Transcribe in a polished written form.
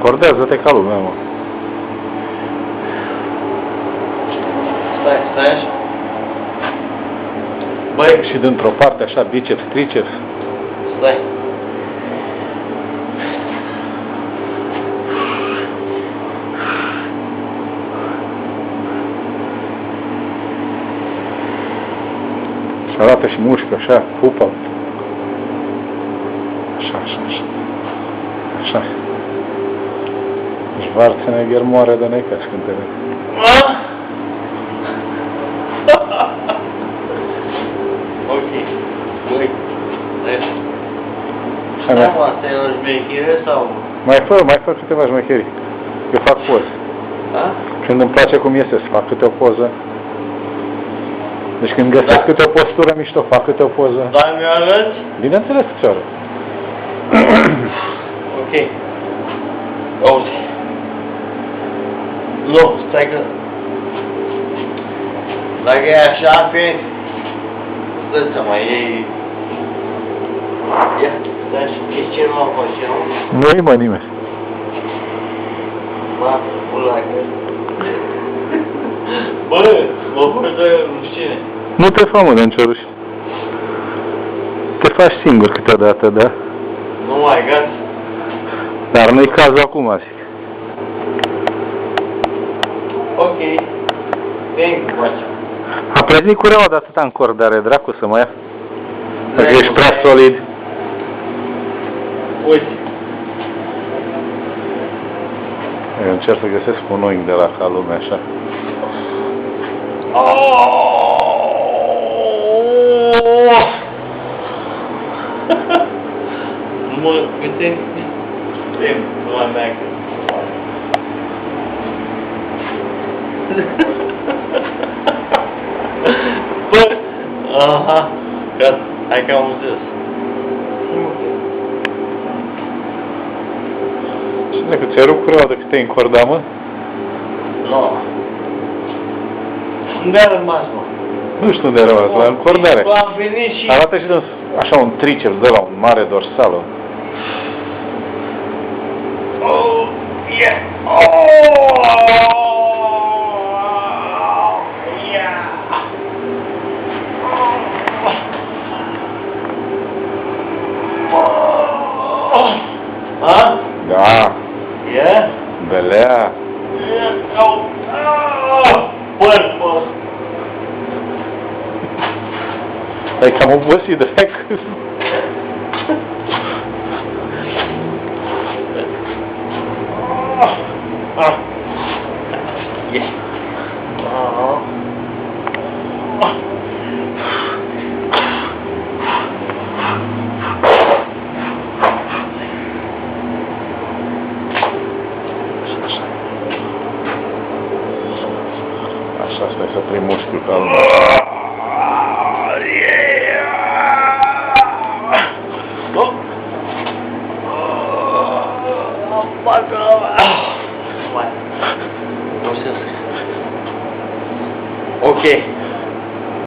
Încordează-te ca lumea, mă. Stai așa. Băi. Și dintr-o parte așa, biceps, triceps. Stai. Și arată și mușchi, așa, pupa. Așa, așa, așa. Așa. Schwarzenegger moare de necas când te vede. Ok. Băi. Hai, mai. Asta e o șmechire sau? Mai fă câteva șmecherii. Eu fac poze. Da? Când îmi place cum iese, să fac câte o poză. Deci când găsesc câte o postură mișto, fac câte o poză. Dar mi-o arăți? Bineînțeles că ți-o arăt. Ok. Auzi. Nu, stai că... Dacă e așa, fiind... Dă seama, e... Ia, stai și ești cel mai faci, nu? Nu-i mă nimeni. Ba, pula că... Bă, mă faci de rușine. Nu te fă, mă, de nicio rușine. Te faci singur câteodată, da? Nu mai gata. Dar nu-i cazul acum, zic. Ok. Bine cu facem. A plezit cureaua de atâta încordare, dracu, să mă ia. Dacă ești prea solid. Uite. Eu încerc să găsesc un unghi de la ca lumea, așa. Mă, uite. Bine, nu mai meacă. Bă, aha, gata, hai că am înțeles. Și dacă ți-ai rupt cureaua de cât te-ai încordat, mă? Nu. Unde a rămas, mă? Nu știu unde a rămas, la încordare. Am venit și... Arată și așa un triceps de la un mare dorsal. Oh, yeah! Oh! Ha? Da. Yeah? Belea. Oh! Bă! Ai cam obosit de fapt. Yeah. Așa, stai să prin mușchiul calm. Ok.